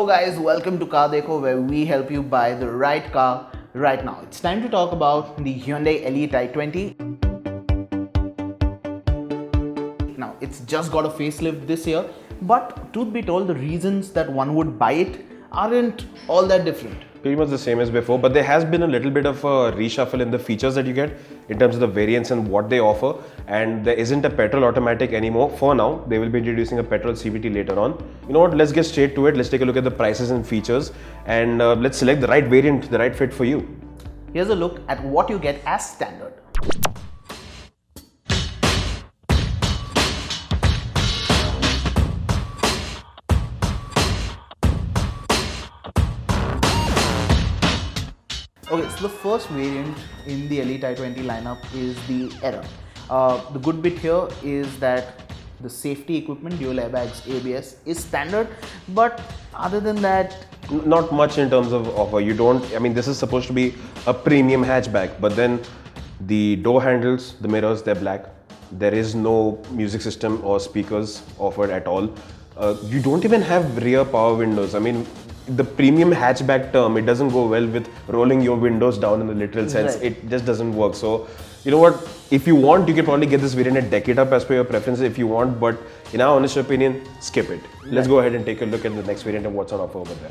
Hello guys, welcome to Car Dekho, where we help you buy the right car right now. It's time to talk about the Hyundai Elite i20. Now, it's just got a facelift this year, but truth be told, the reasons that one would buy it aren't all that different. Pretty much the same as before, but there has been a little bit of a reshuffle in the features that you get in terms of the variants and what they offer, and there isn't a petrol automatic anymore for now. They will be introducing a petrol CVT later on. You know what, let's get straight to it. Let's take a look at the prices and features, and let's select the right variant, the right fit for you. Here's a look at what you get as standard. Okay, so the first variant in the Elite i20 lineup is the Era. The good bit here is that the safety equipment, dual airbags, ABS is standard, but other than that, not much in terms of offer. You don't, I mean, this is supposed to be a premium hatchback, but then the door handles, the mirrors, they're black. There is no music system or speakers offered at all. You don't even have rear power windows. I mean, the premium hatchback term, it doesn't go well with rolling your windows down in the literal sense. Right. It just doesn't work. So, you know what, if you want, you can probably get this variant and deck it up as per your preferences if you want, but in our honest opinion, skip it. Let's go ahead and take a look at the next variant and what's on offer over there.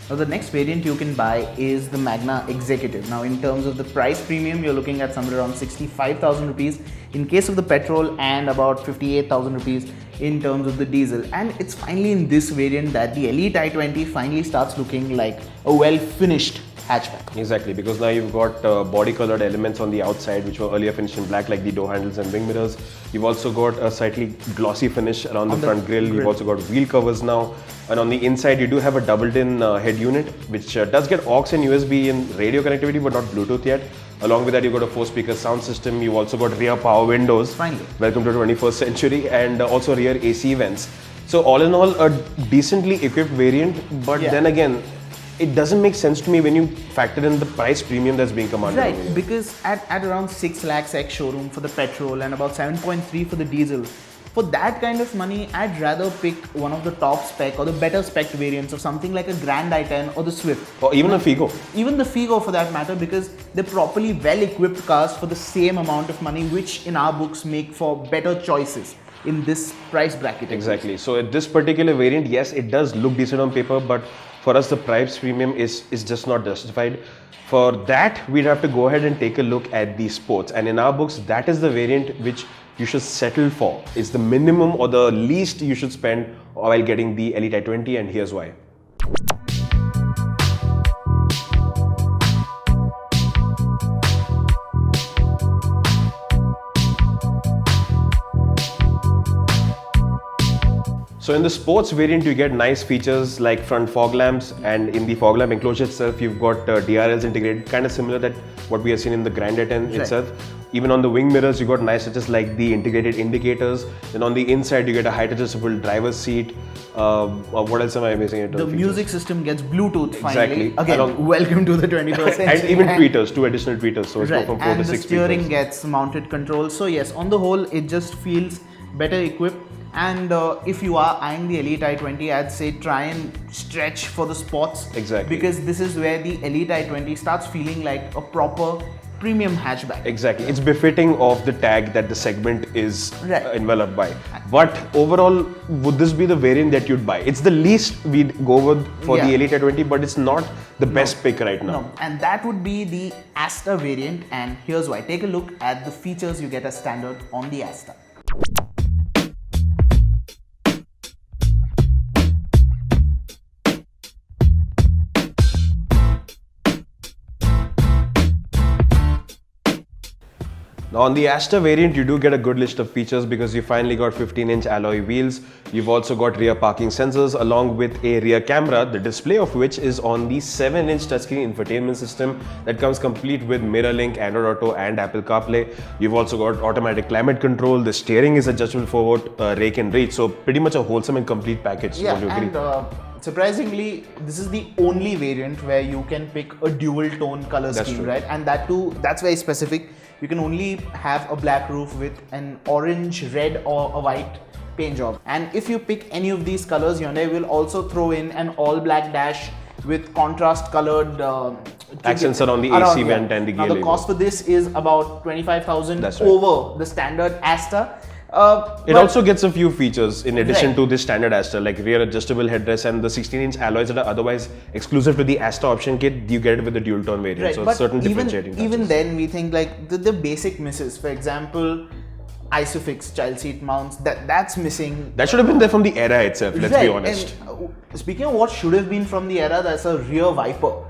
Now the next variant you can buy is the Magna Executive. Now in terms of the price premium, you're looking at somewhere around 65,000 rupees in case of the petrol and about 58,000 rupees in terms of the diesel. And it's finally in this variant that the Elite i20 finally starts looking like a well-finished hatchback. Exactly, because now you've got body colored elements on the outside which were earlier finished in black, like the door handles and wing mirrors. You've also got a slightly glossy finish around the front grille. You've also got wheel covers now, and on the inside you do have a doubled-in head unit which does get aux and USB and radio connectivity, but not Bluetooth yet. Along with that, you've got a 4-speaker sound system. You've also got rear power windows. Finally. Welcome to the 21st century, and also rear AC vents. So all in all, a decently equipped variant, but then again, it doesn't make sense to me when you factor in the price premium that's being commanded. Right, because at around 6 lakhs ex showroom for the petrol and about 7.3 for the diesel, for that kind of money, I'd rather pick one of the top spec or the better spec variants of something like a Grand i10 or the Swift. Or even a Figo. Even the Figo for that matter, because they're properly well-equipped cars for the same amount of money, which in our books make for better choices in this price bracket. Exactly. So at this particular variant, yes, it does look decent on paper, but for us, the price premium is just not justified. For that, we'd have to go ahead and take a look at the sports. And in our books, that is the variant which you should settle for. It's the minimum or the least you should spend while getting the Elite i20, and here's why. So in the sports variant, you get nice features like front fog lamps, and in the fog lamp enclosure itself, you've got DRLs integrated, kind of similar to what we have seen in the Grand i10 itself. Even on the wing mirrors, you got nice touches like the integrated indicators. Then on the inside, you get a height adjustable driver's seat. What else am I missing? The music system gets Bluetooth finally. Exactly. Again, welcome to the 21st century. And even tweeters, 2 additional tweeters. So it's go from 4 to 6 and the steering speakers. gets mounted control. So yes, on the whole, it just feels better equipped. And if you are eyeing the Elite i20, I'd say try and stretch for the sports. Exactly. Because this is where the Elite i20 starts feeling like a proper premium hatchback. Exactly. It's befitting of the tag that the segment is Right. enveloped by. But overall, would this be the variant that you'd buy? It's the least we'd go with for the Elite i20, but it's not the best pick right now. No, and that would be the Asta variant, and here's why. Take a look at the features you get as standard on the Asta. Now on the Asta variant, you do get a good list of features because you finally got 15-inch alloy wheels. You've also got rear parking sensors along with a rear camera, the display of which is on the 7-inch touchscreen infotainment system that comes complete with MirrorLink, Android Auto and Apple CarPlay. You've also got automatic climate control. The steering is adjustable forward, rake and reach. So pretty much a wholesome and complete package. Yeah, and surprisingly, this is the only variant where you can pick a dual tone color scheme, right? And that too, that's very specific. You can only have a black roof with an orange, red or a white paint job. And if you pick any of these colors, Hyundai will also throw in an all black dash with contrast colored accents around the AC vent and the gear label. Now the cost for this is about 25,000 over the standard Asta. It also gets a few features in addition to the standard Asta, like rear adjustable headrest and the 16-inch alloys that are otherwise exclusive to the Asta option kit. You get it with the dual tone variant, so but certain differentiating touches. Even then, we think like the basic misses. For example, ISOFIX child seat mounts, that's missing. That should have been there from the era itself. Let's be honest. And, speaking of what should have been from the era, that's a rear wiper.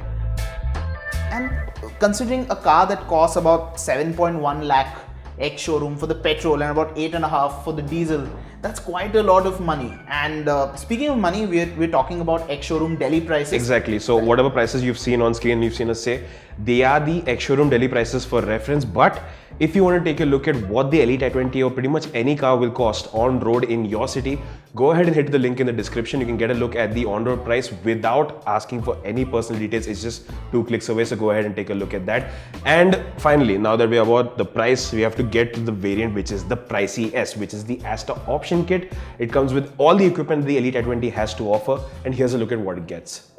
And considering a car that costs about 7.1 lakh ex-showroom for the petrol and about 8.5 for the diesel, that's quite a lot of money. And speaking of money, we're talking about ex-showroom Delhi prices. Exactly. So whatever prices you've seen on screen, you've seen us say, they are the ex-showroom Delhi prices for reference. But if you want to take a look at what the Elite i20 or pretty much any car will cost on road in your city, go ahead and hit the link in the description. You can get a look at the on-road price without asking for any personal details. It's just 2 clicks away, so go ahead and take a look at that. And finally, now that we're about the price, we have to get to the variant which is the pricey S, which is the Asta option kit. It comes with all the equipment the Elite i20 has to offer, and here's a look at what it gets.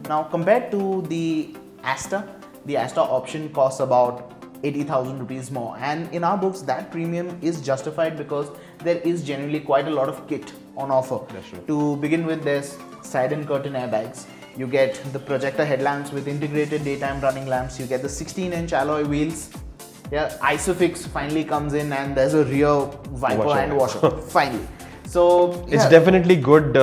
Now compared to the Asta option costs about 80,000 rupees more, and in our books that premium is justified because there is generally quite a lot of kit on offer. That's true. To begin with, there's side and curtain airbags, you get the projector headlamps with integrated daytime running lamps, you get the 16-inch alloy wheels, ISOFIX finally comes in, and there's a rear wiper and washer finally. So it's definitely good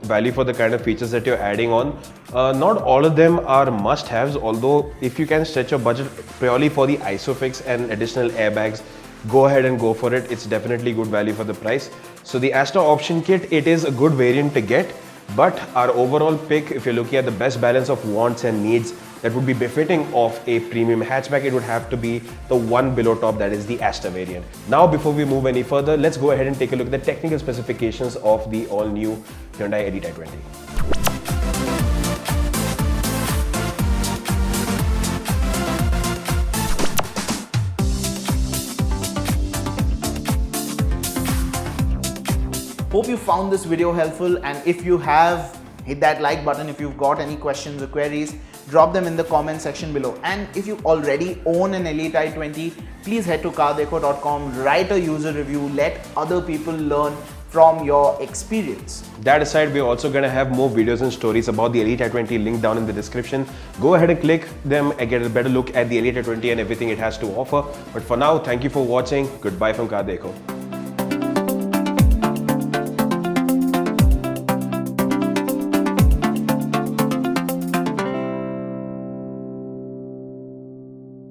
value for the kind of features that you're adding on. Not all of them are must-haves, although if you can stretch your budget purely for the ISOFIX and additional airbags, go ahead and go for it. It's definitely good value for the price. So the Asta option kit, it is a good variant to get, but our overall pick, if you're looking at the best balance of wants and needs that would be befitting of a premium hatchback, it would have to be the one below top, that is the Asta variant. Now, before we move any further, let's go ahead and take a look at the technical specifications of the all-new Hyundai Elite i20. Hope you found this video helpful, and if you have, hit that like button. If you've got any questions or queries, drop them in the comment section below. And if you already own an Elite i20, please head to cardekho.com, write a user review, let other people learn from your experience. That aside, we're also going to have more videos and stories about the Elite i20 linked down in the description. Go ahead and click them and get a better look at the Elite i20 and everything it has to offer. But for now, thank you for watching. Goodbye from Cardekho.